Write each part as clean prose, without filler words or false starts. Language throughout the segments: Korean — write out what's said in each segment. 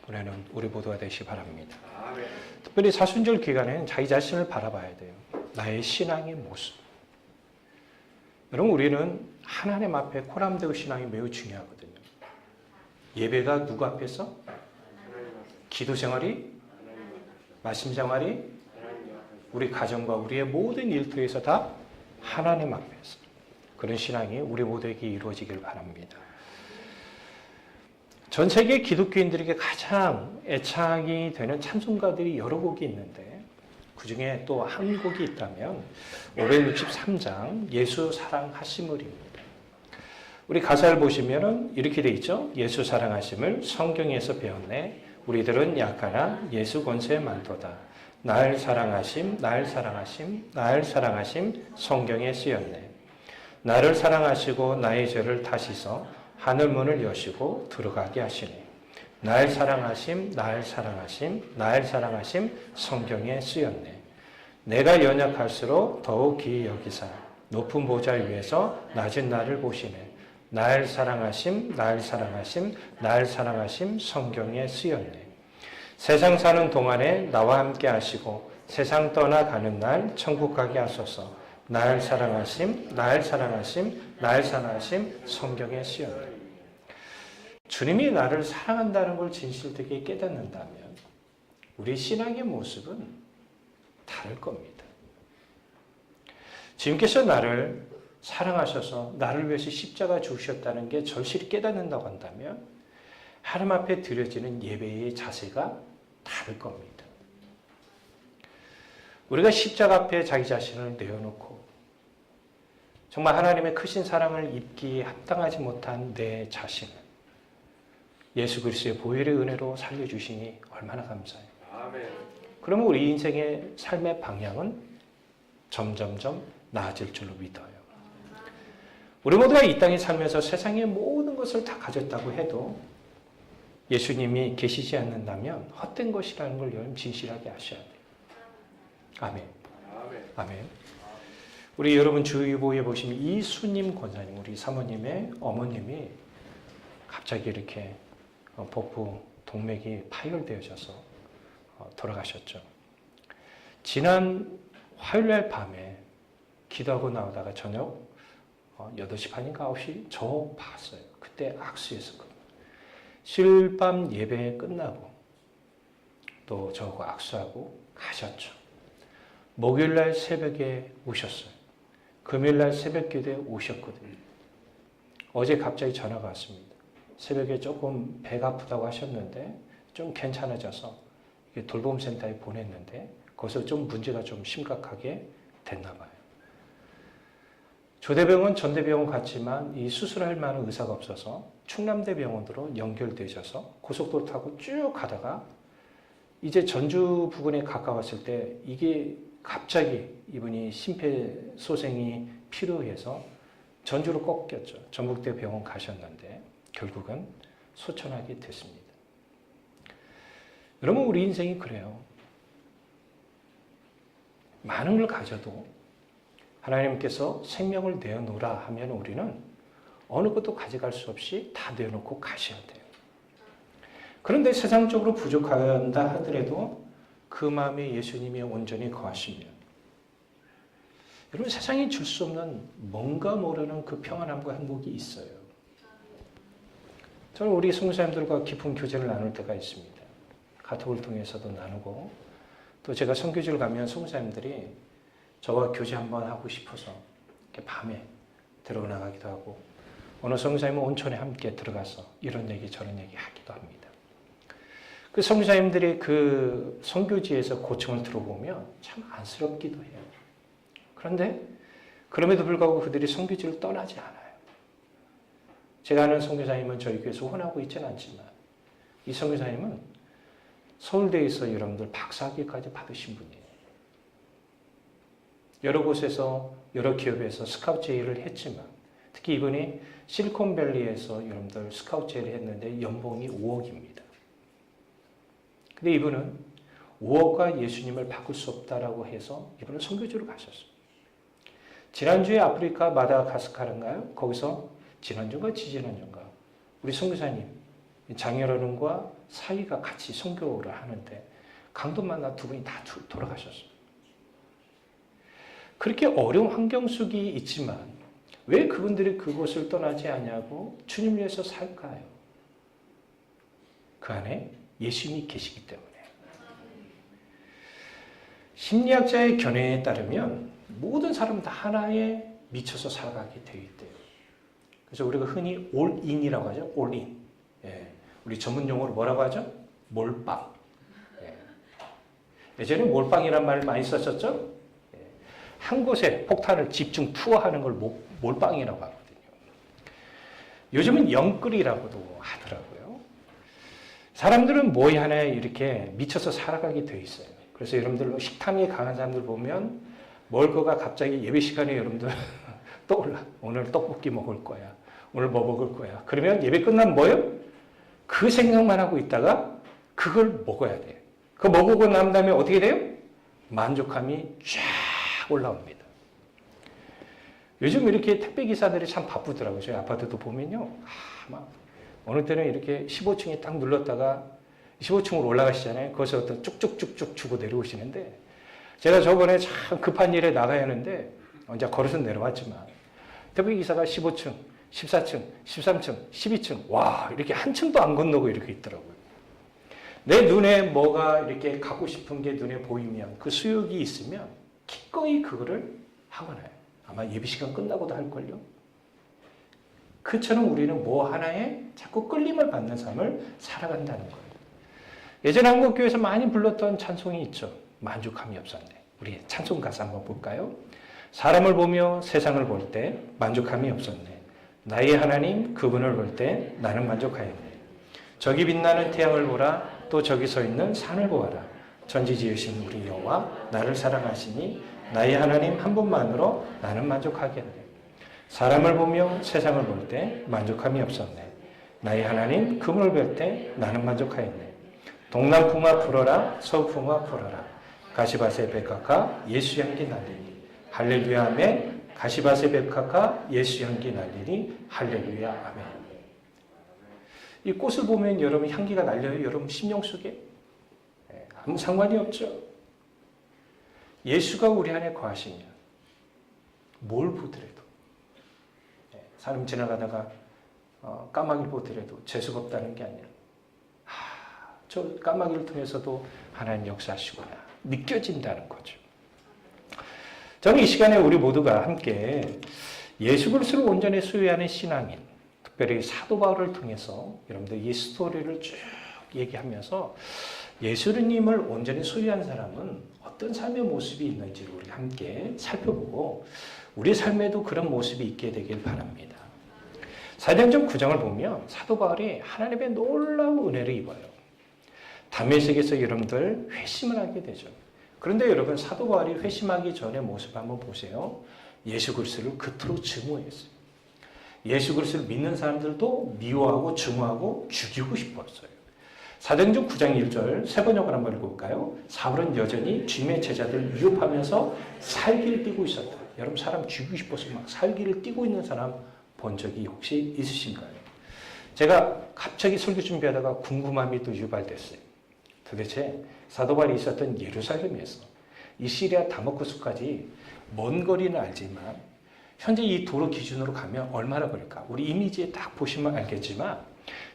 보내는 우리 모두가 되시기 바랍니다. 특별히 사순절 기간에는 자기 자신을 바라봐야 돼요. 나의 신앙의 모습. 여러분, 우리는 하나님 앞에 코람되고 신앙이 매우 중요하거든요. 예배가 누구 앞에서? 기도 생활이? 말씀 생활이? 우리 가정과 우리의 모든 일터에서 다 하나님 앞에서. 그런 신앙이 우리 모두에게 이루어지길 바랍니다. 전 세계 기독교인들에게 가장 애착이 되는 찬송가들이 여러 곡이 있는데 그 중에 또 한 곡이 있다면 563장 예수 사랑하심을입니다. 우리 가사를 보시면 이렇게 돼 있죠. 예수 사랑하심을 성경에서 배웠네. 우리들은 약하나 예수 권세 많도다. 날 사랑하심, 날 사랑하심, 날 사랑하심 성경에 쓰였네. 나를 사랑하시고 나의 죄를 다 씻어 하늘문을 여시고 들어가게 하시네. 날 사랑하심, 날 사랑하심, 날 사랑하심 성경에 쓰였네. 내가 연약할수록 더욱 귀히 여기사 높은 보좌 위에서 낮은 나를 보시네. 날 사랑하심, 날 사랑하심, 날 사랑하심 성경에 쓰였네. 세상 사는 동안에 나와 함께 하시고 세상 떠나가는 날 천국 가게 하소서. 날 사랑하심, 날 사랑하심, 날 사랑하심 성경에 쓰였네. 주님이 나를 사랑한다는 걸 진실되게 깨닫는다면 우리 신앙의 모습은 다를 겁니다. 주님께서 나를 사랑하셔서 나를 위해서 십자가 죽으셨다는 게 절실히 깨닫는다고 한다면 하나님 앞에 드려지는 예배의 자세가 다를 겁니다. 우리가 십자가 앞에 자기 자신을 내어놓고 정말 하나님의 크신 사랑을 입기에 합당하지 못한 내 자신을 예수 그리스도의 보혈의 은혜로 살려주시니 얼마나 감사해요. 아멘. 그러면 우리 인생의 삶의 방향은 점점점 나아질 줄로 믿어요. 우리 모두가 이 땅에 살면서 세상의 모든 것을 다 가졌다고 해도 예수님이 계시지 않는다면 헛된 것이라는 걸 여러분 진실하게 아셔야 돼요. 아멘. 아멘. 우리 여러분 주의보에 보시면 이수님 권사님, 우리 사모님의 어머님이 갑자기 이렇게 복부 동맥이 파열되어져서 돌아가셨죠. 지난 화요일날 밤에 기도하고 나오다가 저녁 8시 반인가 9시 저 봤어요. 그때 악수했었거든요. 실밤 예배 끝나고 또 저하고 악수하고 가셨죠. 목요일날 새벽에 오셨어요. 금요일날 새벽 기도에 오셨거든요. 어제 갑자기 전화가 왔습니다. 새벽에 조금 배가 아프다고 하셨는데 좀 괜찮아져서 돌봄센터에 보냈는데 거기서 좀 문제가 좀 심각하게 됐나 봐요. 조대병원, 전대병원 갔지만 이 수술할 만한 의사가 없어서 충남대병원으로 연결되셔서 고속도로 타고 쭉 가다가 이제 전주 부근에 가까웠을 때 이게 갑자기 이분이 심폐소생이 필요해서 전주로 꺾였죠. 전북대 병원 가셨는데 결국은 소천하게 됐습니다. 여러분, 우리 인생이 그래요. 많은 걸 가져도 하나님께서 생명을 내어놓으라 하면 우리는 어느 것도 가져갈 수 없이 다 내어놓고 가셔야 돼요. 그런데 세상적으로 부족한다 하더라도 그 마음에 예수님이 온전히 거하시면 여러분, 세상이 줄 수 없는 뭔가 모르는 그 평안함과 행복이 있어요. 저는 우리 선교사님들과 깊은 교제를 나눌 때가 있습니다. 카톡을 통해서도 나누고 또 제가 선교지를 가면 선교사님들이 저와 교제 한번 하고 싶어서 이렇게 밤에 들어나가기도 하고 어느 선교사님은 온천에 함께 들어가서 이런 얘기 저런 얘기 하기도 합니다. 그 선교사님들이 그 선교지에서 고충을 들어보면 참 안쓰럽기도 해요. 그런데 그럼에도 불구하고 그들이 선교지를 떠나지 않아요. 제가 아는 선교사님은 저희 교회에서 후원하고 있지는 않지만 이 선교사님은 서울대에서 여러분들 박사학위까지 받으신 분이에요. 여러 곳에서 여러 기업에서 스카우트 제의를 했지만 특히 이분이 실리콘밸리에서 여러분들 스카우트 제의를 했는데 연봉이 5억입니다. 근데 이분은 5억과 예수님을 바꿀 수 없다라고 해서 이분은 선교지로 가셨어요. 지난주에 아프리카 마다가스카르인가요? 거기서 지난주인가 지지난주인가 우리 선교사님 장여러분과 사위가 같이 선교를 하는데 강도 만나 두 분이 다 돌아가셨어요. 그렇게 어려운 환경 속에 있지만 왜 그분들이 그곳을 떠나지 않냐고 주님 위해서 살까요? 그 안에 예수님이 계시기 때문에. 심리학자의 견해에 따르면 모든 사람은 다 하나에 미쳐서 살아가게 되어 있대요. 그래서 우리가 흔히 올인이라고 하죠. 올인. 예. 우리 전문 용어로 뭐라고 하죠? 몰빵. 예. 예전에 몰빵이란 말을 많이 썼었죠. 예. 한 곳에 폭탄을 집중 투하하는 걸 몰빵이라고 하거든요. 요즘은 영끌이라고도 하더라고요. 사람들은 뭐에 하나에 이렇게 미쳐서 살아가게 되어 있어요. 그래서 여러분들 식탐이 강한 사람들 보면 먹을 거가 갑자기 예배 시간에 여러분들 떠올라. 오늘 떡볶이 먹을 거야. 오늘 뭐 먹을 거야. 그러면 예배 끝나면 뭐예요? 그 생각만 하고 있다가 그걸 먹어야 돼요. 그거 먹고 난 다음에 어떻게 돼요? 만족감이 쫙 올라옵니다. 요즘 이렇게 택배기사들이 참 바쁘더라고요. 저희 아파트도 보면요. 막 어느 때는 이렇게 15층에 딱 눌렀다가 15층으로 올라가시잖아요. 거기서 또 쭉쭉쭉쭉 주고 내려오시는데 제가 저번에 참 급한 일에 나가야 하는데 이제 걸어서 내려왔지만 택배기사가 15층, 14층, 13층, 12층 와 이렇게 한 층도 안 건너고 이렇게 있더라고요. 내 눈에 뭐가 이렇게 갖고 싶은 게 눈에 보이면 그 수욕이 있으면 기꺼이 그거를 하거나요. 아마 예비시간 끝나고도 할걸요. 그처럼 우리는 뭐 하나에 자꾸 끌림을 받는 삶을 살아간다는 거예요. 예전 한국교회에서 많이 불렀던 찬송이 있죠. 만족함이 없었네. 우리 찬송 가사 한번 볼까요? 사람을 보며 세상을 볼 때 만족함이 없었네. 나의 하나님 그분을 볼 때 나는 만족하였네. 저기 빛나는 태양을 보라. 또 저기 서 있는 산을 보아라. 전지 지으신 우리 여호와 나를 사랑하시니 나의 하나님 한 분만으로 나는 만족하겠네. 사람을 보며 세상을 볼 때 만족함이 없었네. 나의 하나님 그분을 볼 때 나는 만족하였네. 동남풍아 불어라 서풍아 불어라. 가시밭의 백합화 예수 향기 날리니 할렐루야 아멘. 가시밭의 백합화 예수 향기 날리니 할렐루야 아멘. 이 꽃을 보면 여러분 향기가 날려요. 여러분 심령 속에 아무 상관이 없죠. 예수가 우리 안에 거하시면 뭘 보더라도 사람 지나가다가 까마귀를 보더라도 재수가 없다는 게 아니라 저 까마귀를 통해서도 하나님 역사하시구나 느껴진다는 거죠. 저는 이 시간에 우리 모두가 함께 예수 그리스도를 온전히 소유하는 신앙인, 특별히 사도 바울을 통해서 여러분들 이 스토리를 쭉 얘기하면서 예수님을 온전히 소유한 사람은 어떤 삶의 모습이 있는지를 우리 함께 살펴보고 우리 삶에도 그런 모습이 있게 되길 바랍니다. 사도행전 9장을 보면 사도 바울이 하나님의 놀라운 은혜를 입어요. 다메섹에서 여러분들 회심을 하게 되죠. 그런데 여러분 사도 바울이 회심하기 전의 모습 한번 보세요. 예수 그리스도를 그토록 증오했어요. 예수 그리스도를 믿는 사람들도 미워하고 증오하고 죽이고 싶었어요. 사도행전 9장 1절 세 번역을 한번 읽어볼까요? 사울은 여전히 주님의 제자들을 위협하면서 살기를 띠고 있었다. 여러분 사람 죽이고 싶어서 막 살기를 띠고 있는 사람 본 적이 혹시 있으신가요? 제가 갑자기 설교 준비하다가 궁금함이 또 유발됐어요. 도대체 사도 바울이 있었던 예루살렘에서 이 시리아 다마스커스까지 먼 거리는 알지만 현재 이 도로 기준으로 가면 얼마나 걸릴까? 우리 이미지에 딱 보시면 알겠지만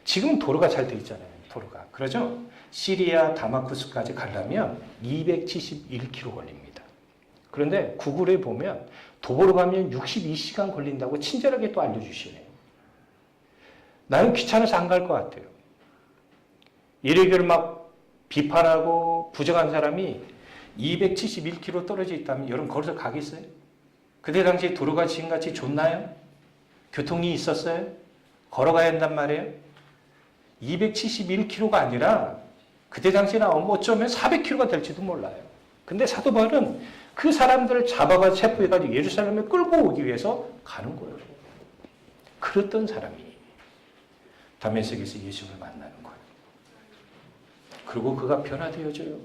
지금 도로가 잘 돼 있잖아요. 도로가. 그러죠? 시리아 다마스커스까지 가려면 271km 걸립니다. 그런데 구글에 보면 도보로 가면 62시간 걸린다고 친절하게 또 알려주시네요. 나는 귀찮아서 안 갈 것 같아요. 이래결 막 비판하고 부정한 사람이 271km 떨어져 있다면 여러분 거기서 가겠어요? 그때 당시 도로가 지금같이 좋나요? 교통이 있었어요? 걸어가야 한단 말이에요? 271km가 아니라 그때 당시에는 어쩌면 400km가 될지도 몰라요. 근데 사도 바울은 그 사람들을 잡아가 체포해가지고 예루살렘에 끌고 오기 위해서 가는 거예요. 그랬던 사람이 다메섹에서 예수를 만나는 거예요. 그리고 그가 변화되어져요.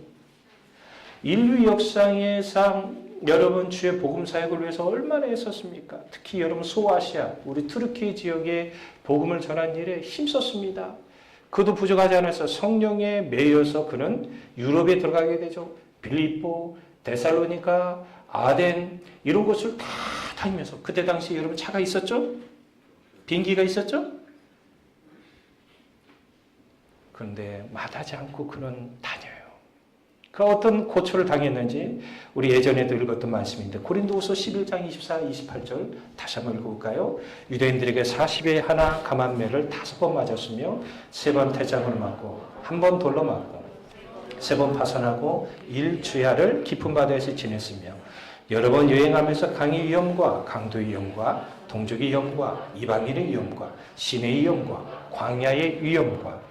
인류 역사상 여러분 주의 복음 사역을 위해서 얼마나 애썼습니까? 특히 여러분 소아시아, 우리 투르키 지역에 복음을 전한 일에 힘썼습니다. 그도 부족하지 않아서 성령에 매여서 그는 유럽에 들어가게 되죠. 빌립보, 데살로니가, 아덴 이런 곳을 다 다니면서 그때 당시 여러분 차가 있었죠? 비행기가 있었죠? 그런데 마다하지 않고 그는 다녀요. 그 어떤 고초를 당했는지 우리 예전에도 읽었던 말씀인데 고린도후서 11장 24, 28절 다시 한번 읽어볼까요? 유대인들에게 40에 하나 감한매를 5번 맞았으며 3번 태장으로 맞고 1번 돌로 맞고 3번 파선하고 1주야를 깊은 바다에서 지냈으며 여러 번 여행하면서 강의 위험과 강도의 위험과 동족의 위험과 이방인의 위험과 시내의 위험과 광야의 위험과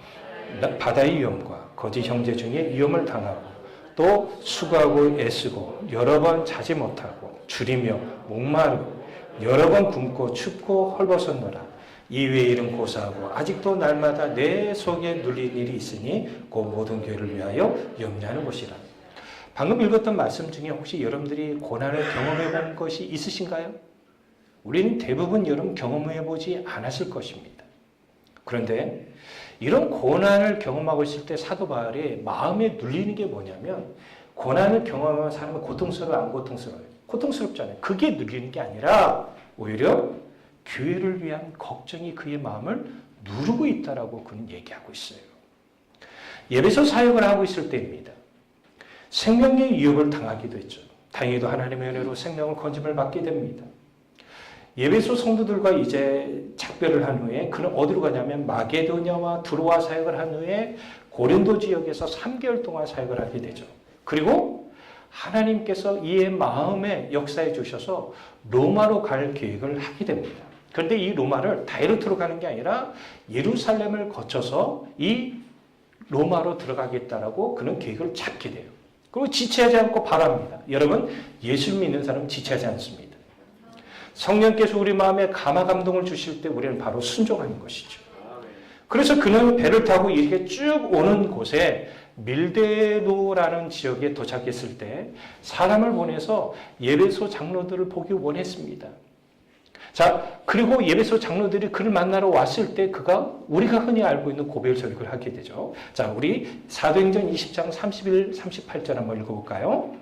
바다의 위험과 거짓 형제 중에 위험을 당하고 또 수고하고 애쓰고 여러 번 자지 못하고 줄이며 목마르고 여러 번 굶고 춥고 헐벗었노라. 이외의 일은 고사하고 아직도 날마다 내 속에 눌린 일이 있으니 그 모든 교회를 위하여 염려하는 것이라. 방금 읽었던 말씀 중에 혹시 여러분들이 고난을 경험해 본 것이 있으신가요? 우리는 대부분 여러분 경험해 보지 않았을 것입니다. 그런데 이런 고난을 경험하고 있을 때 사도 바울이 마음에 눌리는 게 뭐냐면 고난을 경험하는 사람은 고통스러워요, 안 고통스러워요? 고통스럽잖아요. 그게 눌리는 게 아니라 오히려 교회를 위한 걱정이 그의 마음을 누르고 있다라고 그는 얘기하고 있어요. 예배소 사역을 하고 있을 때입니다. 생명의 위협을 당하기도 했죠. 다행히도 하나님의 은혜로 생명을 건짐을 받게 됩니다. 예배소 성도들과 이제 작별을 한 후에 그는 어디로 가냐면 마게도냐와 드로아 사역을 한 후에 고린도 지역에서 3개월 동안 사역을 하게 되죠. 그리고 하나님께서 이의 마음에 역사해 주셔서 로마로 갈 계획을 하게 됩니다. 그런데 이 로마를 다이렉트로 가는 게 아니라 예루살렘을 거쳐서 이 로마로 들어가겠다라고 그는 계획을 잡게 돼요. 그리고 지체하지 않고 바랍니다. 여러분, 예수 믿는 사람은 지체하지 않습니다. 성령께서 우리 마음에 감화 감동을 주실 때 우리는 바로 순종하는 것이죠. 그래서 그는 배를 타고 이렇게 쭉 오는 곳에 밀데노라는 지역에 도착했을 때 사람을 보내서 예배소 장로들을 보기 원했습니다. 자, 그리고 예배소 장로들이 그를 만나러 왔을 때 그가 우리가 흔히 알고 있는 고별 설교를 하게 되죠. 자, 우리 사도행전 20장 31, 38절 한번 읽어볼까요?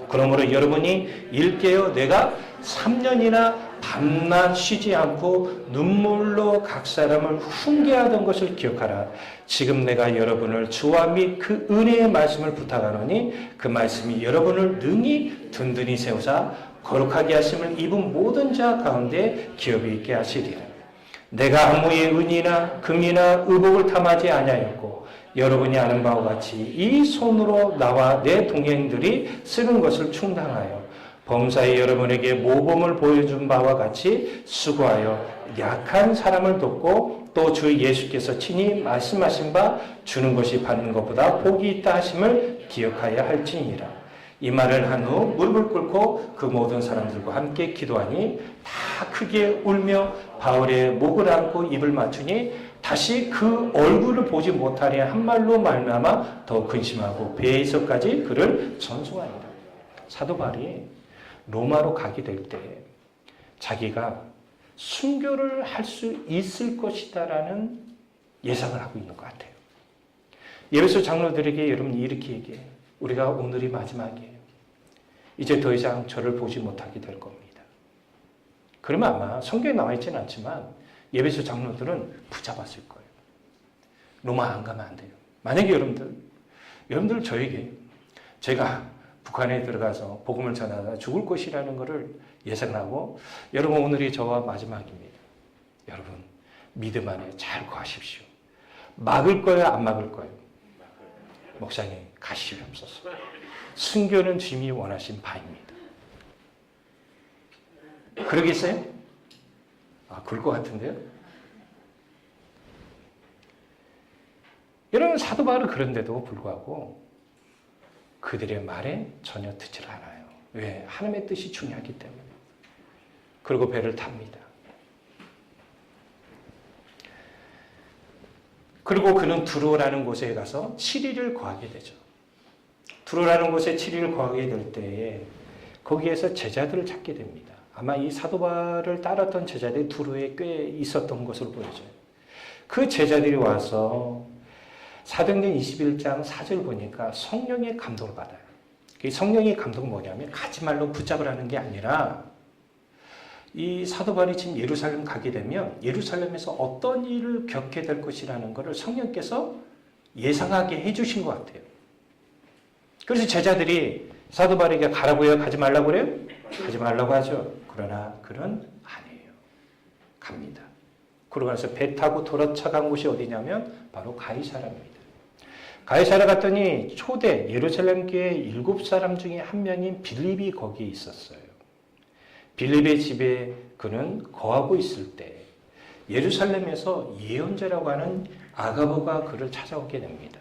그러므로 여러분이 일깨어 내가 3년이나 밤낮 쉬지 않고 눈물로 각 사람을 훈계하던 것을 기억하라. 지금 내가 여러분을 주와 및 그 은혜의 말씀을 부탁하노니 그 말씀이 여러분을 능히 든든히 세우사 거룩하게 하심을 입은 모든 자 가운데 기업이 있게 하시리라. 내가 아무의 은이나 금이나 의복을 탐하지 아니하였고 여러분이 아는 바와 같이 이 손으로 나와 내 동행들이 쓰는 것을 충당하여 범사에 여러분에게 모범을 보여준 바와 같이 수고하여 약한 사람을 돕고 또 주 예수께서 친히 말씀하신 바 주는 것이 받는 것보다 복이 있다 하심을 기억하여야 할지니라. 이 말을 한 후 무릎을 꿇고 그 모든 사람들과 함께 기도하니 다 크게 울며 바울의 목을 안고 입을 맞추니 다시 그 얼굴을 보지 못하려 한 말로 말미암아 더 근심하고 배에서까지 그를 전송하니라. 사도 바울이 로마로 가게 될 때 자기가 순교를 할 수 있을 것이다라는 예상을 하고 있는 것 같아요. 예배소 장로들에게 여러분 이렇게 얘기해요. 우리가 오늘이 마지막이에요. 이제 더 이상 저를 보지 못하게 될 겁니다. 그러면 아마 성경에 나와 있지는 않지만 예배소 장로들은 붙잡았을 거예요. 로마 안 가면 안 돼요. 만약에 여러분들 저에게 제가 북한에 들어가서 복음을 전하다 죽을 것이라는 것을 예상하고 여러분 오늘이 저와 마지막입니다. 여러분 믿음 안에 잘 거하십시오. 막을 거예요? 안 막을 거예요? 목사님 가시옵소서. 순교는 주님이 원하신 바입니다. 그러겠어요? 그럴 것 같은데요? 여러분 사도 바울은 그런데도 불구하고 그들의 말에 전혀 듣질 않아요. 왜? 하나님의 뜻이 중요하기 때문에. 그리고 배를 탑니다. 그리고 그는 두로라는 곳에 가서 7일을 거하게 되죠. 두로라는 곳에 7일을 거하게 될 때에 거기에서 제자들을 찾게 됩니다. 아마 이 사도 바울을 따랐던 제자들이 두로에 꽤 있었던 것으로 보여져요. 그 제자들이 와서 사도행전 21장 4절 보니까 성령의 감동을 받아요. 성령의 감동은 뭐냐면 가지 말로 붙잡으라는 게 아니라 이 사도 바울이 지금 예루살렘 가게 되면 예루살렘에서 어떤 일을 겪게 될 것이라는 것을 성령께서 예상하게 해주신 것 같아요. 그래서 제자들이 사도 바울에게 가라고요? 가지 말라고 그래요? 가지 말라고 하죠. 그러나 그는 아니에요. 갑니다. 그러고 나서 배 타고 도착한 곳이 어디냐면 바로 가이사라입니다. 가이사라 갔더니 초대 예루살렘 교회 7사람 중에 한 명인 빌립이 거기에 있었어요. 빌립의 집에 그는 거하고 있을 때 예루살렘에서 예언자라고 하는 아가보가 그를 찾아오게 됩니다.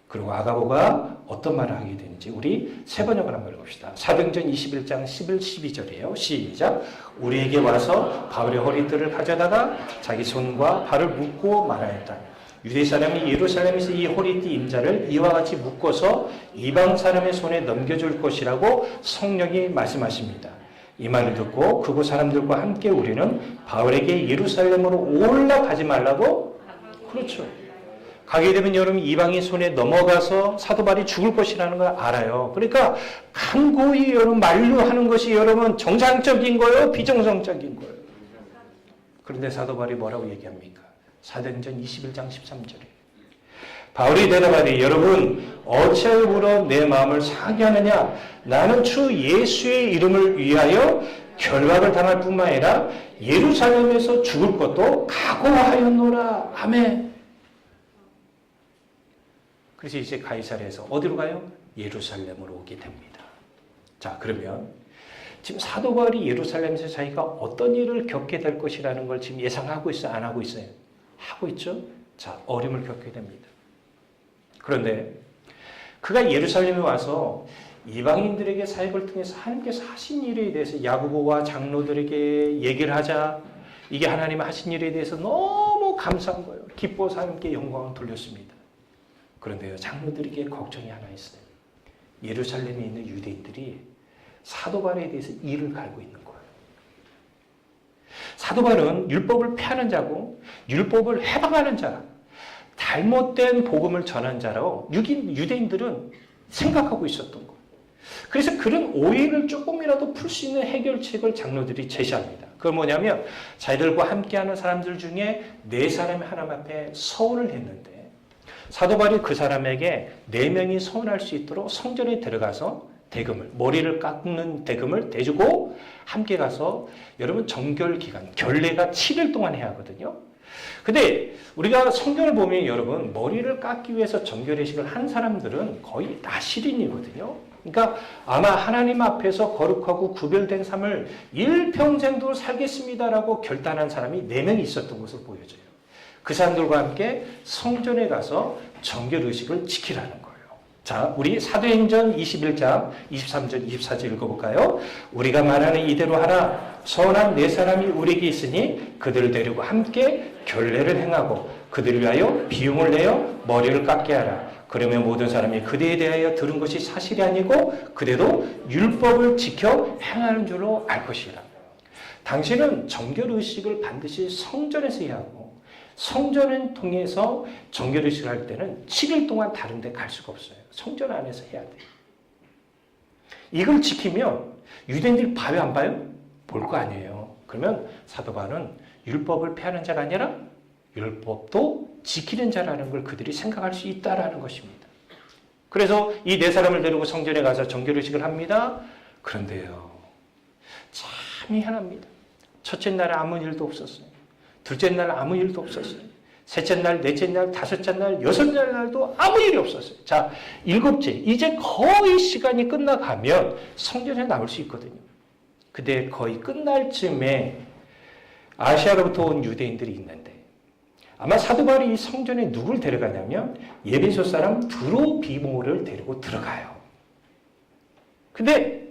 그리고 아가보가 어떤 말을 하게 되는지 우리 세 번역을 한번 읽읍시다. 사도행전 21장 11, 12절이에요. 시작. 우리에게 와서 바울의 허리띠를 가져다가 자기 손과 발을 묶고 말하였다. 유대 사람이 예루살렘에서 이 허리띠 임자를 이와 같이 묶어서 이방 사람의 손에 넘겨줄 것이라고 성령이 말씀하십니다. 이 말을 듣고 그곳 사람들과 함께 우리는 바울에게 예루살렘으로 올라가지 말라고 그렇죠. 가게 되면 여러분 이방의 손에 넘어가서 사도 바울이 죽을 것이라는 걸 알아요. 그러니까 간고히 여러분 만류하는 것이 여러분 정상적인 거예요? 비정상적인 거예요? 그런데 사도 바울이 뭐라고 얘기합니까? 사도행전 21장 13절에 바울이 대답하되 여러분 어찌하여 내 마음을 상하게 하느냐 나는 주 예수의 이름을 위하여 결박을 당할 뿐만 아니라 예루살렘에서 죽을 것도 각오하였노라. 아멘. 그래서 이제 가이사랴에서 어디로 가요? 예루살렘으로 오게 됩니다. 자, 그러면 지금 사도 바울이 예루살렘에서 자기가 어떤 일을 겪게 될 것이라는 걸 지금 예상하고 있어요? 안 하고 있어요? 하고 있죠? 자, 어려움을 겪게 됩니다. 그런데 그가 예루살렘에 와서 이방인들에게 사역을 통해서 하나님께서 하신 일에 대해서 야고보와 장로들에게 얘기를 하자. 이게 하나님 하신 일에 대해서 너무 감사한 거예요. 기뻐서 하나님께 영광을 돌렸습니다. 그런데요, 장로들에게 걱정이 하나 있어요. 예루살렘에 있는 유대인들이 사도 바울에 대해서 이를 갈고 있는 거예요. 사도 바울은 율법을 폐하는 자고 율법을 해방하는 자, 잘못된 복음을 전한 자로 유대인들은 생각하고 있었던 거예요. 그래서 그런 오해를 조금이라도 풀 수 있는 해결책을 장로들이 제시합니다. 그건 뭐냐면 자기들과 함께하는 사람들 중에 4사람이 하나님 앞에 서원을 했는데 사도 바울이 그 사람에게 4명이 서원할 수 있도록 성전에 들어가서 대금을, 머리를 깎는 대금을 대주고 함께 가서 여러분 정결 기간, 결례가 7일 동안 해야 하거든요. 근데 우리가 성경을 보면 여러분 머리를 깎기 위해서 정결의식을 한 사람들은 거의 나시린이거든요. 그러니까 아마 하나님 앞에서 거룩하고 구별된 삶을 일평생도 살겠습니다라고 결단한 사람이 4명이 있었던 것으로 보여져요. 그 사람들과 함께 성전에 가서 정결의식을 지키라는 거예요. 자, 우리 사도행전 21장 23절 24절 읽어볼까요? 우리가 말하는 이대로 하라. 선한 4사람이 우리에게 있으니 그들을 데리고 함께 결례를 행하고 그들을 위하여 비용을 내어 머리를 깎게 하라. 그러면 모든 사람이 그대에 대하여 들은 것이 사실이 아니고 그대도 율법을 지켜 행하는 줄로 알 것이라. 당신은 정결의식을 반드시 성전에서 해야 하고 성전을 통해서 정결의식을 할 때는 7일 동안 다른 데 갈 수가 없어요. 성전 안에서 해야 돼요. 이걸 지키면 유대인들이 봐요 안 봐요? 볼 거 아니에요. 그러면 사도 바울은 율법을 폐하는 자가 아니라 율법도 지키는 자라는 걸 그들이 생각할 수 있다라는 것입니다. 그래서 이 4사람을 데리고 성전에 가서 정결의식을 합니다. 그런데요, 참 희한합니다. 첫째 날 아무 일도 없었어요. 둘째 날 아무 일도 없었어요. 셋째 날, 넷째 날, 다섯째 날, 여섯째 날도 아무 일이 없었어요. 자, 7째, 이제 거의 시간이 끝나가면 성전에 나올 수 있거든요. 근데 거의 끝날 쯤에 아시아로부터 온 유대인들이 있는데 아마 사도 바울이 이 성전에 누굴 데려가냐면 예배소 사람 드로비모를 데리고 들어가요. 근데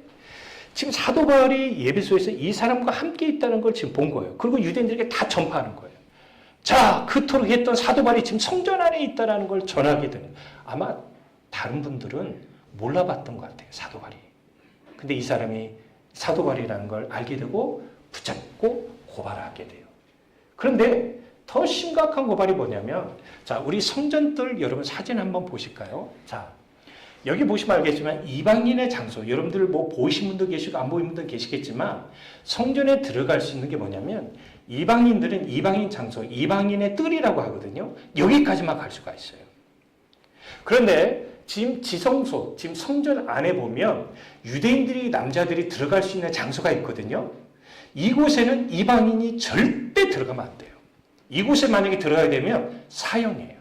지금 사도 바울이 예배소에서 이 사람과 함께 있다는 걸 지금 본 거예요. 그리고 유대인들에게 다 전파하는 거예요. 자, 그토록 했던 사도 바울이 지금 성전 안에 있다는 걸 전하게 되는. 아마 다른 분들은 몰라봤던 것 같아요. 사도 바울이. 근데 이 사람이 사도 바울이라는 걸 알게 되고 붙잡고 고발을 하게 돼요. 그런데 더 심각한 고발이 뭐냐면, 자, 우리 성전들 여러분 사진 한번 보실까요? 자, 여기 보시면 알겠지만 이방인의 장소, 여러분들 뭐 보이신 분도 계시고 안 보이는 분도 계시겠지만 성전에 들어갈 수 있는 게 뭐냐면 이방인들은 이방인 장소, 이방인의 뜰이라고 하거든요. 여기까지만 갈 수가 있어요. 그런데 지금 지성소, 지금 성전 안에 보면 유대인들이, 남자들이 들어갈 수 있는 장소가 있거든요. 이곳에는 이방인이 절대 들어가면 안 돼요. 이곳에 만약에 들어가게 되면 사형이에요.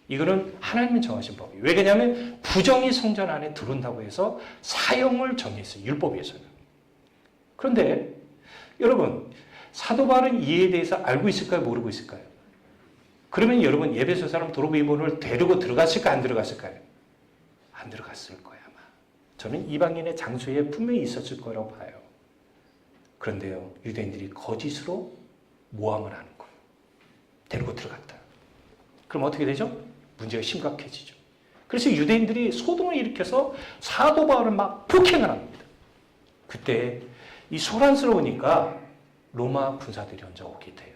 이거는 하나님이 정하신 법이에요. 왜냐하면 부정이 성전 안에 들어온다고 해서 사형을 정했어요. 율법에서는. 그런데 여러분, 사도 바울은 이에 대해서 알고 있을까요? 모르고 있을까요? 그러면 여러분 에베소 사람 도로비몬을 데리고 들어갔을까? 안 들어갔을까요? 안 들어갔을 거예요 아마. 저는 이방인의 장소에 분명히 있었을 거라고 봐요. 그런데요, 유대인들이 거짓으로 모함을 하는 거예요. 데리고 들어갔다. 그럼 어떻게 되죠? 문제가 심각해지죠. 그래서 유대인들이 소동을 일으켜서 사도 바울을 막 폭행을 합니다. 그때 이 소란스러우니까 로마 군사들이 먼저 오게 돼요.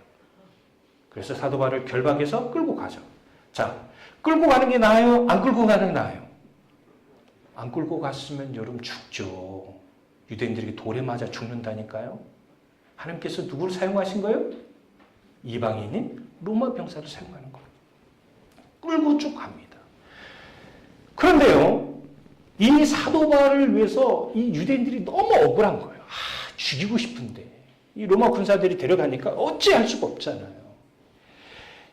그래서 사도 바울을 결박해서 끌고 가죠. 자, 끌고 가는 게 나아요? 안 끌고 가는 게 나아요? 안 끌고 갔으면 여러분 죽죠. 유대인들에게 돌에 맞아 죽는다니까요. 하나님께서 누구를 사용하신 거예요? 이방인인 로마 병사를 사용하는 거예요. 끌고 쭉 갑니다. 그런데요, 이 사도 바울을 위해서 이 유대인들이 너무 억울한 거예요. 죽이고 싶은데 이 로마 군사들이 데려가니까 어찌할 수가 없잖아요.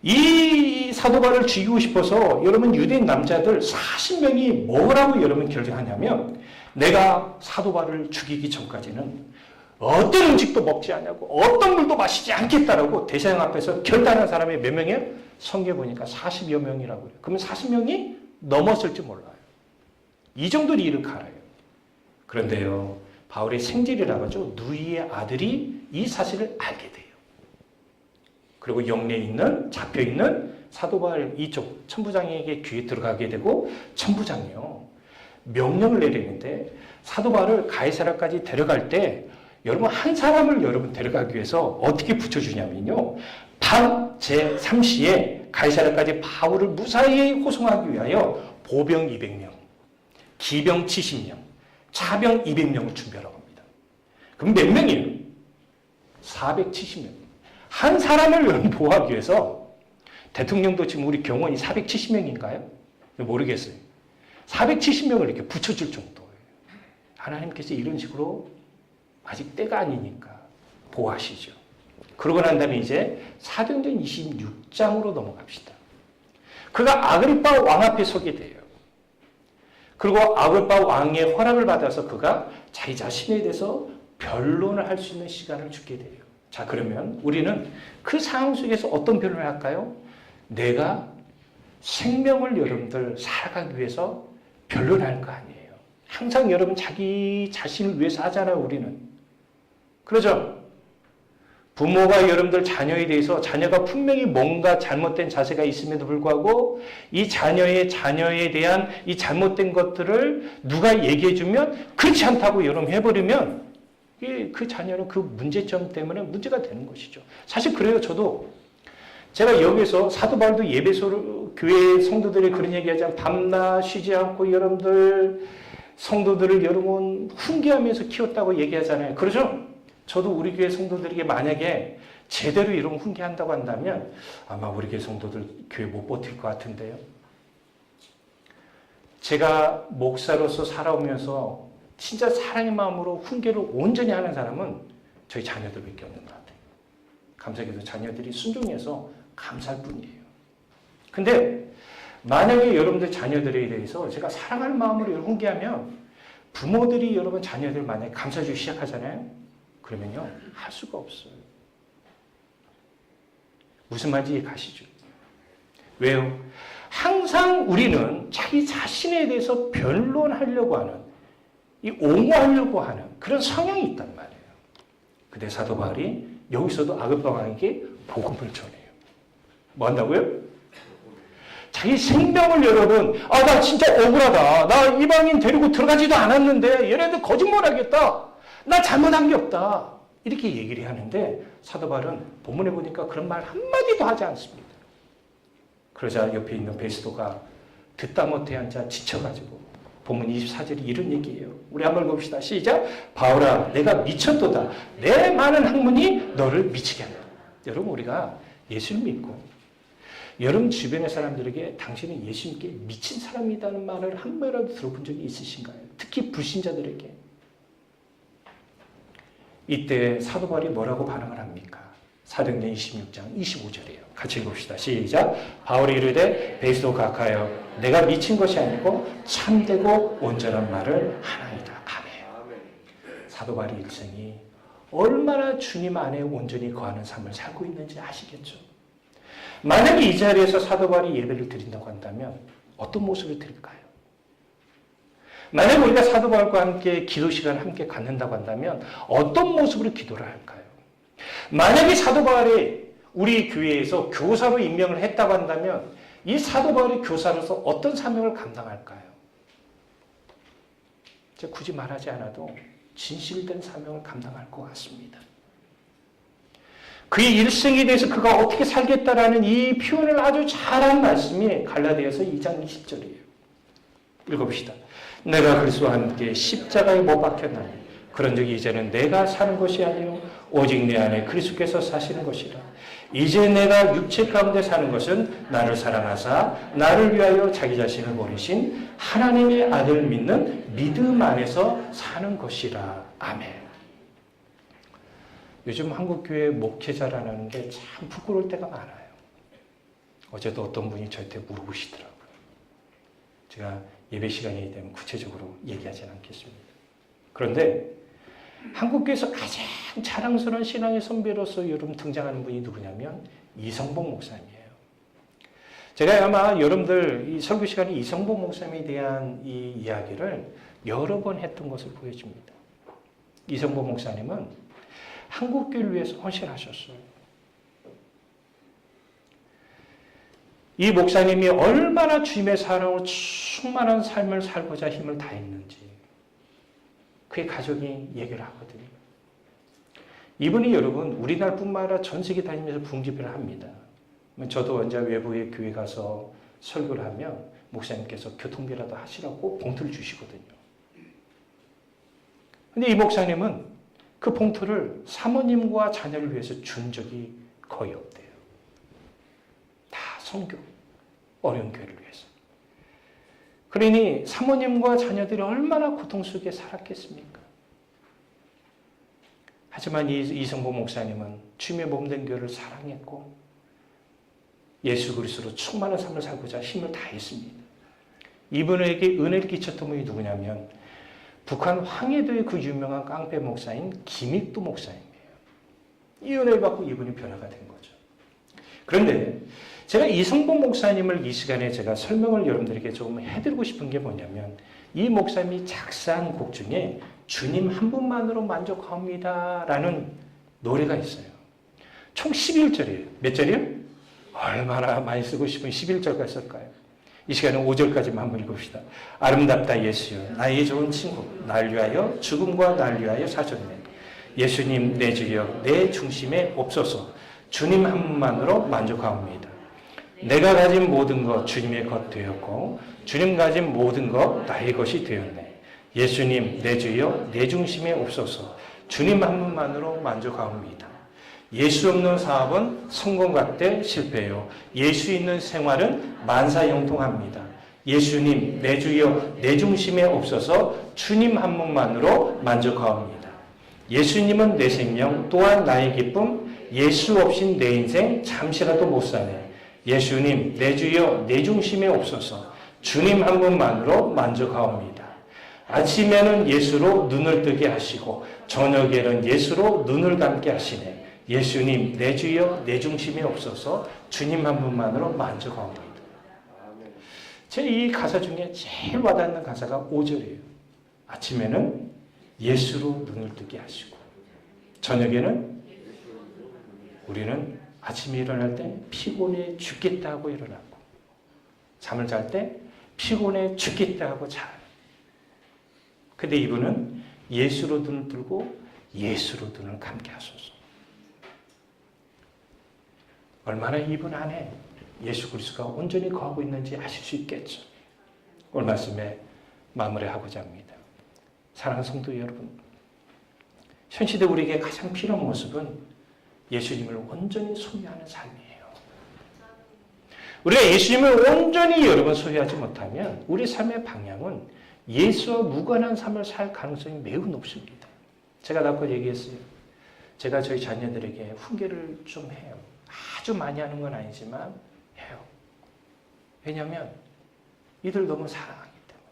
이 사도 바울을 죽이고 싶어서 여러분 유대인 남자들 40명이 뭐라고 여러분 결정하냐면, 내가 사도 바울을 죽이기 전까지는 어떤 음식도 먹지 않냐고, 어떤 물도 마시지 않겠다라고 대제사장 앞에서 결단한 사람이 몇 명이에요? 성경에 보니까 40여 명이라고 그래요. 그러면 40명이 넘었을지 몰라요. 이 정도로 일으켜요. 그런데요, 바울의 생질이라고 하죠. 누이의 아들이 이 사실을 알게 돼요. 그리고 영내에 있는, 잡혀있는 사도 바울 이쪽 천부장에게 귀에 들어가게 되고, 천부장이요, 명령을 내리는데 사도 바울을 가이사랴까지 데려갈 때 여러분 한 사람을 여러분 데려가기 위해서 어떻게 붙여주냐면요, 밤 제3시에 가이사랴까지 바울을 무사히 호송하기 위하여 보병 200명, 기병 70명, 차병 200명을 준비하라고 합니다. 그럼 몇 명이에요? 470명. 한 사람을 여러분 보호하기 위해서, 대통령도 지금 우리 경원이 470명인가요? 모르겠어요. 470명을 이렇게 붙여줄 정도예요. 하나님께서 이런 식으로 아직 때가 아니니까 보호하시죠. 그러고 난 다음에 이제 사도행전 26장으로 넘어갑시다. 그가 아그리파 왕 앞에 서게 돼요. 그리고 아그리파 왕의 허락을 받아서 그가 자기 자신에 대해서 변론을 할 수 있는 시간을 주게 돼요. 자, 그러면 우리는 그 상황 속에서 어떤 변론을 할까요? 내가 생명을 여러분들 살아가기 위해서 변론할 거 아니에요. 항상 여러분 자기 자신을 위해서 하잖아요, 우리는. 그러죠? 부모가 여러분들 자녀에 대해서, 자녀가 분명히 뭔가 잘못된 자세가 있음에도 불구하고 이 자녀에 대한 이 잘못된 것들을 누가 얘기해주면 그렇지 않다고 여러분 해버리면 그 자녀는 그 문제점 때문에 문제가 되는 것이죠. 사실 그래요. 저도 제가 여기서 사도 바울도 예배소 교회 성도들이 그런 얘기하자면 밤낮 쉬지 않고 여러분들 성도들을 여러분 훈계하면서 키웠다고 얘기하잖아요. 그러죠? 저도 우리 교회 성도들에게 만약에 제대로 이런 훈계한다고 한다면 아마 우리 교회 성도들 교회 못 버틸 것 같은데요. 제가 목사로서 살아오면서 진짜 사랑의 마음으로 훈계를 온전히 하는 사람은 저희 자녀들밖에 없는 것 같아요. 감사하게도 자녀들이 순종해서 감사할 뿐이에요. 근데 만약에 여러분들 자녀들에 대해서 제가 사랑하는 마음으로 훈계하면 부모들이 여러분 자녀들 만약에 감싸주기 시작하잖아요. 그러면요, 할 수가 없어요. 무슨 말인지 가시죠? 왜요? 항상 우리는 자기 자신에 대해서 변론하려고 하는, 이 옹호하려고 하는 그런 성향이 있단 말이에요. 근데 사도 바울이 여기서도 아그리파 왕에게 복음을 전해요. 뭐 한다고요? 자기 생명을 여러분, 나 진짜 억울하다. 나 이방인 데리고 들어가지도 않았는데 얘네들 거짓말하겠다. 나 잘못한 게 없다. 이렇게 얘기를 하는데 사도 바울은 본문에 보니까 그런 말 한마디도 하지 않습니다. 그러자 옆에 있는 베스도가 듣다 못해 앉아 지쳐가지고 본문 24절이 이런 얘기예요. 우리 한번 봅시다. 시작. 바울아 내가 미쳤도다. 내 많은 학문이 너를 미치게 한다. 여러분 우리가 예수를 믿고 여러분 주변의 사람들에게 당신은 예수님께 미친 사람이라는 말을 한 번이라도 들어본 적이 있으신가요? 특히 불신자들에게. 이때 사도 바울이 뭐라고 반응을 합니까? 사도행전 26장 25절이에요. 같이 읽읍시다. 시작. 바울이 이르되 베스도 각하여 내가 미친 것이 아니고 참되고 온전한 말을 하나이다. 아멘. 사도 바울의 일생이 얼마나 주님 안에 온전히 거하는 삶을 살고 있는지 아시겠죠? 만약에 이 자리에서 사도 바울이 예배를 드린다고 한다면 어떤 모습을 드릴까요? 만약에 우리가 사도 바울과 함께 기도 시간을 함께 갖는다고 한다면 어떤 모습으로 기도를 할까요? 만약에 사도 바울이 우리 교회에서 교사로 임명을 했다고 한다면 이 사도 바울이 교사로서 어떤 사명을 감당할까요? 제가 굳이 말하지 않아도 진실된 사명을 감당할 것 같습니다. 그의 일생에 대해서 그가 어떻게 살겠다라는 이 표현을 아주 잘한 말씀이 갈라디아서 2장 20절이에요. 읽어봅시다. 내가 그리스도와 함께 십자가에 못 박혔나니 그런즉 이제는 내가 사는 것이 아니요 오직 내 안에 그리스도께서 사시는 것이라. 이제 내가 육체 가운데 사는 것은 나를 사랑하사 나를 위하여 자기 자신을 버리신 하나님의 아들을 믿는 믿음 안에서 사는 것이라. 아멘. 요즘 한국교회 목회자라는 게 참 부끄러울 때가 많아요. 어제도 어떤 분이 저한테 물어보시더라고요. 제가 예배 시간이 되면 구체적으로 얘기하지는 않겠습니다. 그런데 한국교회에서 가장 자랑스러운 신앙의 선배로서 여러분 등장하는 분이 누구냐면 이성복 목사님이에요. 제가 아마 여러분들 이 설교 시간에 이성복 목사님에 대한 이 이야기를 여러 번 했던 것을 보여줍니다. 이성복 목사님은 한국교회를 위해서 헌신하셨어요. 이 목사님이 얼마나 주님의 사랑으로 충만한 삶을 살고자 힘을 다했는지 그의 가족이 얘기를 하거든요. 이분이 여러분 우리나라뿐만 아니라 전 세계 다니면서 부흥집회를 합니다. 저도 언제 외부의 교회 가서 설교를 하면 목사님께서 교통비라도 하시라고 봉투를 주시거든요. 근데 이 목사님은 그 봉투를 사모님과 자녀를 위해서 준 적이 거의 없대요. 다 선교, 어려운 교회를 위해서. 그러니 사모님과 자녀들이 얼마나 고통 속에 살았겠습니까? 하지만 이성보 목사님은 주님의 몸된 교회를 사랑했고 예수 그리스도로 충만한 삶을 살고자 힘을 다했습니다. 이분에게 은혜를 끼쳤던 분이 누구냐면 북한 황해도의 그 유명한 깡패 목사인 김익도 목사님이에요. 이 은혜를 받고 이분이 변화가 된 거죠. 그런데 제가 이성복 목사님을 이 시간에 제가 설명을 여러분들에게 좀 해드리고 싶은 게 뭐냐면 이 목사님이 작사한 곡 중에 주님 한 분만으로 만족합니다 라는 노래가 있어요. 총 11절이에요. 몇 절이에요? 얼마나 많이 쓰고 싶은 11절까지 쓸까요? 이 시간에 5절까지만 한번 읽읍시다. 아름답다 예수여 나의 좋은 친구 날 위하여 죽음과 날 위하여 사셨네. 예수님 내 주여 내 중심에 없어서 주님 한 분만으로 만족하옵니다. 내가 가진 모든 것 주님의 것 되었고 주님 가진 모든 것 나의 것이 되었네. 예수님 내 주여 내 중심에 없어서 주님 한 분만으로 만족하옵니다. 예수 없는 사업은 성공 같되 실패요. 예수 있는 생활은 만사형통합니다. 예수님 내 주여 내 중심에 없어서 주님 한 분만으로 만족하옵니다. 예수님은 내 생명 또한 나의 기쁨 예수 없인 내 인생 잠시라도 못 사네. 예수님 내 주여 내 중심에 없어서 주님 한 분만으로 만족하옵니다. 아침에는 예수로 눈을 뜨게 하시고 저녁에는 예수로 눈을 감게 하시네. 예수님 내 주여 내 중심에 없어서 주님 한 분만으로 만족하옵니다. 제 이 가사 중에 제일 와닿는 가사가 5절이에요. 아침에는 예수로 눈을 뜨게 하시고 저녁에는 우리는 아침에 일어날 때 피곤해 죽겠다 하고 일어나고 잠을 잘 때 피곤해 죽겠다 하고 자요. 근데 이분은 예수로 눈을 뜨고 예수로 눈을 감게 하소서. 얼마나 이분 안에 예수 그리스도가 온전히 거하고 있는지 아실 수 있겠죠. 오늘 말씀에 마무리하고자 합니다. 사랑하는 성도 여러분, 현시대 우리에게 가장 필요한 모습은 예수님을 온전히 소유하는 삶이에요. 우리가 예수님을 온전히 여러분 소유하지 못하면 우리 삶의 방향은 예수와 무관한 삶을 살 가능성이 매우 높습니다. 제가 아까 얘기했어요. 제가 저희 자녀들에게 훈계를 좀 해요. 아주 많이 하는 건 아니지만 해요. 왜냐하면 이들 너무 사랑하기 때문에.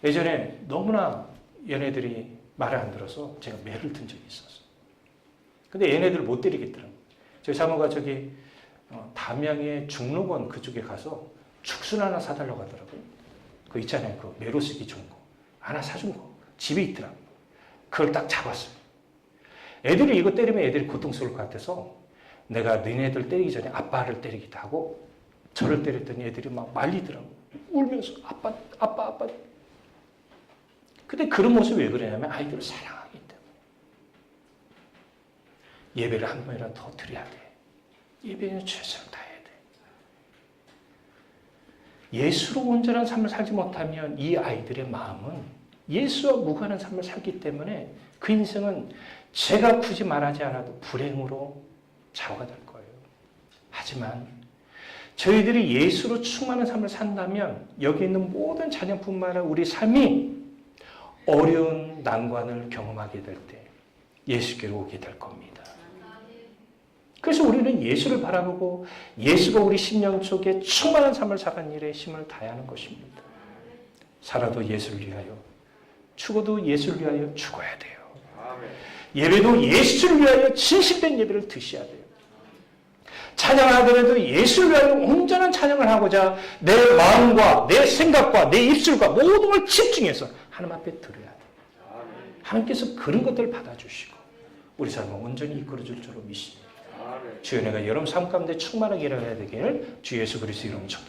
예전에 너무나 얘네들이 말을 안 들어서 제가 매를 든 적이 있었어요. 근데 얘네들을 못 때리겠더라고요. 저희 사모가 저기 담양의 중록원 그쪽에 가서 죽순 하나 사달라고 하더라고요. 그거 있잖아요. 그 매로 쓰기 좋은 거. 하나 사준 거. 집에 있더라고요. 그걸 딱 잡았어요. 애들이 이거 때리면 애들이 고통스러울 것 같아서 내가 너네들 때리기 전에 아빠를 때리기도 하고 저를 때렸더니 애들이 막 말리더라고요. 울면서 아빠. 근데 그런 모습이 왜 그러냐면 아이들을 사랑하기 때문에. 예배를 한 번이라도 더 드려야 돼. 예배는 최선을 다해야 돼. 예수로 온전한 삶을 살지 못하면 이 아이들의 마음은 예수와 무관한 삶을 살기 때문에 그 인생은 제가 굳이 말하지 않아도 불행으로 좌우가 될 거예요. 하지만 저희들이 예수로 충만한 삶을 산다면 여기 있는 모든 자녀뿐만 아니라 우리 삶이 어려운 난관을 경험하게 될 때 예수께로 오게 될 겁니다. 그래서 우리는 예수를 바라보고 예수가 우리 심령 속에 충만한 삶을 살아가는 일에 힘을 다해야 하는 것입니다. 살아도 예수를 위하여, 죽어도 예수를 위하여 죽어야 돼요. 예배도 예수를 위하여 진실된 예배를 드셔야 돼요. 찬양을 하더라도 예수를 위하여 온전한 찬양을 하고자 내 마음과 내 생각과 내 입술과 모든 걸 집중해서 하나님 앞에 드려야 돼요. 하나님께서 그런 것들을 받아주시고 우리 삶을 온전히 이끌어줄 줄로 믿습니다. 주여 내가 여러분 삶 가운데 충만하게 일어나야 되기를 주 예수 그리스도 이름으로 축복합니다.